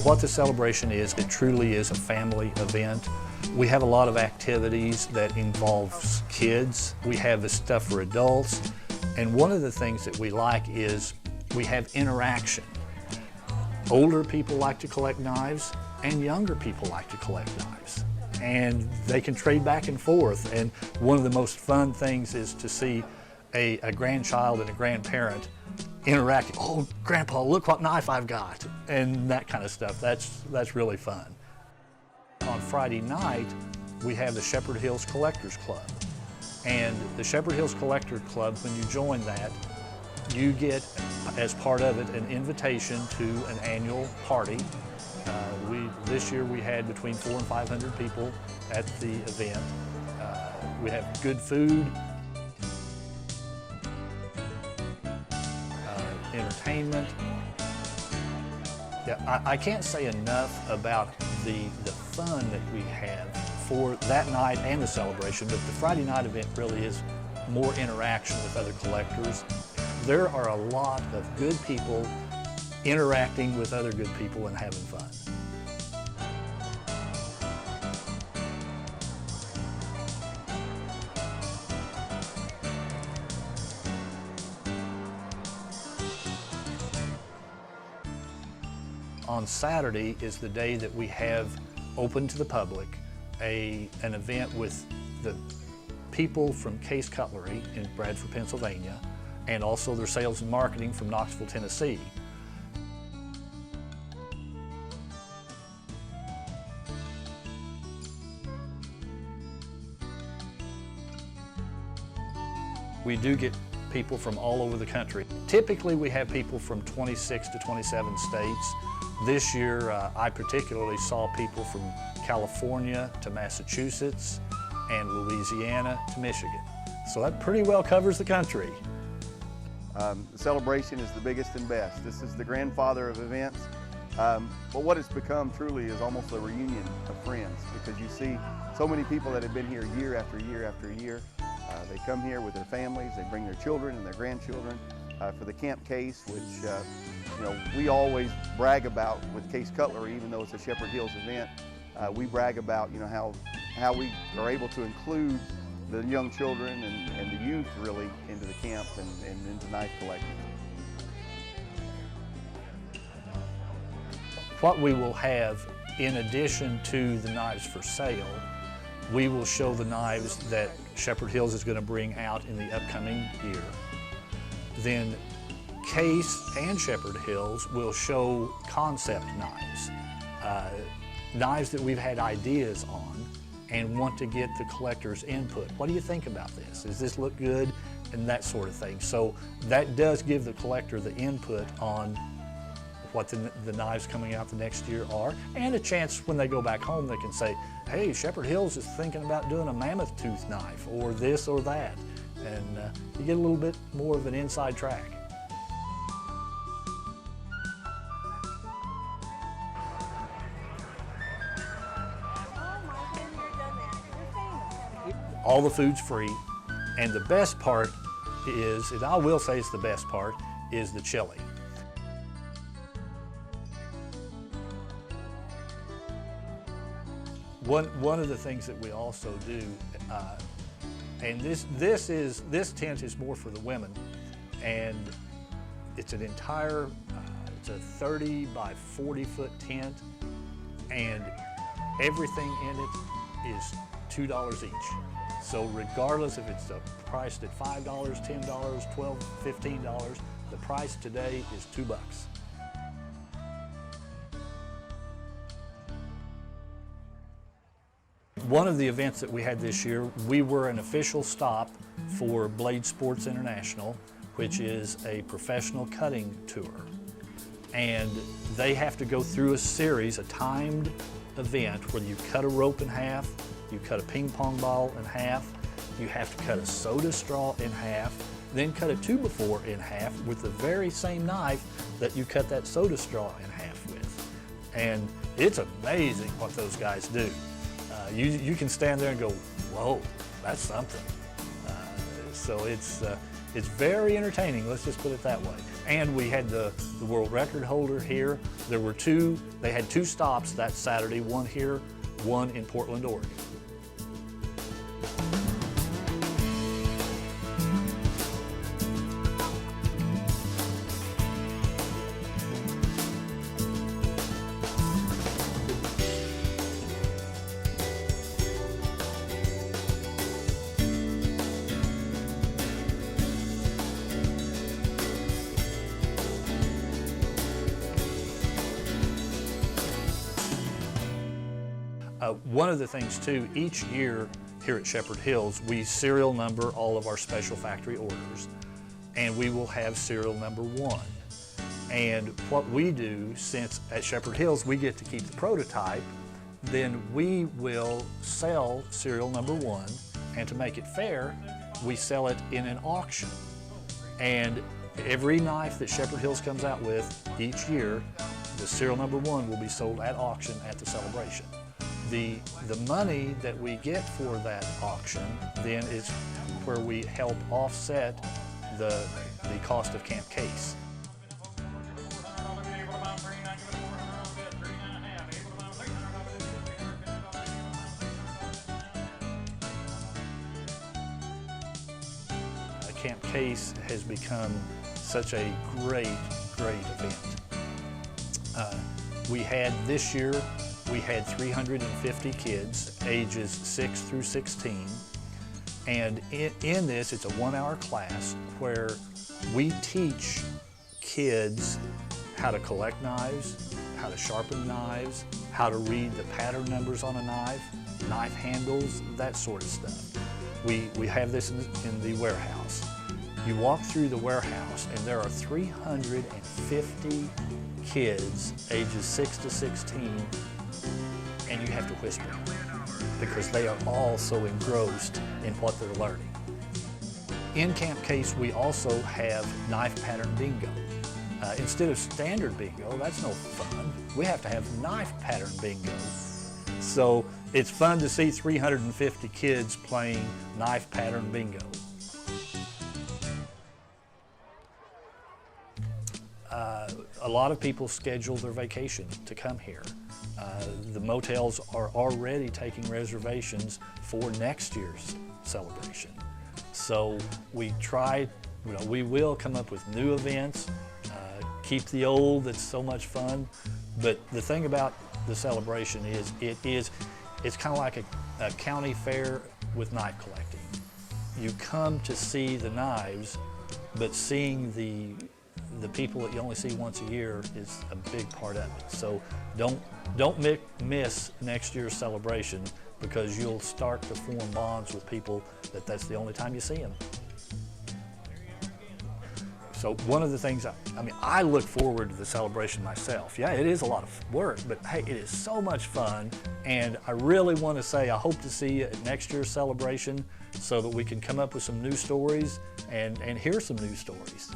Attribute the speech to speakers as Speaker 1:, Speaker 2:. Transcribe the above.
Speaker 1: What the celebration is, it truly is a family event. We have a lot of activities that involves kids. We have the stuff for adults. And one of the things that we like is we have interaction. Older people like to collect knives and younger people like to collect knives. And they can trade back and forth. And one of the most fun things is to see a grandchild and a grandparent interacting. Oh, Grandpa, look what knife I've got. And that kind of stuff. That's really fun. On Friday night, we have the Shepherd Hills Collectors Club. And the Shepherd Hills Collector Club, when you join that, you get, as part of it, an invitation to an annual party. This year we had between 400 and 500 people at the event. We have good food, entertainment. Yeah, I can't say enough about the fun that we have for that night and the celebration, but the Friday night event really is more interaction with other collectors. There are a lot of good people interacting with other good people and having fun. On Saturday is the day that we have open to the public an event with the people from Case Cutlery in Bradford, Pennsylvania, and also their sales and marketing from Knoxville, Tennessee. We do get people from all over the country. Typically we have people from 26 to 27 states. This year I particularly saw people from California to Massachusetts and Louisiana to Michigan. So that pretty well covers the country.
Speaker 2: The celebration is the biggest and best. This is the grandfather of events. But what it's become truly is almost a reunion of friends, because you see so many people that have been here year after year after year. They come here with their families, they bring their children and their grandchildren for the camp case, which we always brag about with Case Cutlery, even though it's a Shepherd Hills event. We brag about how we are able to include the young children and the youth really into the camp and into knife collecting.
Speaker 1: What we will have, in addition to the knives for sale, we will show the knives that Shepherd Hills is going to bring out in the upcoming year. Then Case and Shepherd Hills will show concept knives, knives that we've had ideas on and want to get the collector's input. What do you think about this? Does this look good? And that sort of thing. So that does give the collector the input on what the knives coming out the next year are, and a chance when they go back home they can say, hey, Shepherd Hills is thinking about doing a mammoth tooth knife or this or that. And you get a little bit more of an inside track. All the food's free, and the best part is, and I will say it's the best part, is the chili. One of the things that we also do, and this tent is more for the women, and it's an entire, it's a 30 by 40 foot tent, and everything in it is $2 each. So regardless if it's priced at $5, $10, $12, $15, the price today is $2. One of the events that we had this year, we were an official stop for Blade Sports International, which is a professional cutting tour. And they have to go through a series, a timed event where you cut a rope in half, you cut a ping pong ball in half, you have to cut a soda straw in half, then cut a 2x4 in half with the very same knife that you cut that soda straw in half with. And it's amazing what those guys do. You can stand there and go, whoa, that's something. So It's very entertaining, let's just put it that way. And we had the world record holder here. They had two stops that Saturday, one here, one in Portland, Oregon. One of the things too, each year here at Shepherd Hills, we serial number all of our special factory orders, and we will have serial number 1. And what we do, since at Shepherd Hills we get to keep the prototype, then we will sell serial number 1, and to make it fair, we sell it in an auction. And every knife that Shepherd Hills comes out with each year, the serial number 1 will be sold at auction at the celebration. The money that we get for that auction then is where we help offset the cost of Camp Case. Camp Case has become such a great event. This year, we had 350 kids, ages 6 through 16. And in this, it's a 1-hour class where we teach kids how to collect knives, how to sharpen knives, how to read the pattern numbers on a knife handles, that sort of stuff. We have this in the warehouse. You walk through the warehouse and there are 350 kids, ages 6 to 16, and you have to whisper because they are all so engrossed in what they're learning. In Camp Case, we also have knife pattern bingo. Instead of standard bingo, that's no fun. We have to have knife pattern bingo. So it's fun to see 350 kids playing knife pattern bingo. A lot of people schedule their vacation to come here. The motels are already taking reservations for next year's celebration. So we will come up with new events, keep the old, that's so much fun. But the thing about the celebration is it's kind of like a county fair with knife collecting. You come to see the knives, but seeing the people that you only see once a year is a big part of it. So don't miss next year's celebration, because you'll start to form bonds with people that's the only time you see them. So one of the things, I look forward to the celebration myself. Yeah, it is a lot of work, but hey, it is so much fun. And I really want to say I hope to see you at next year's celebration so that we can come up with some new stories and hear some new stories.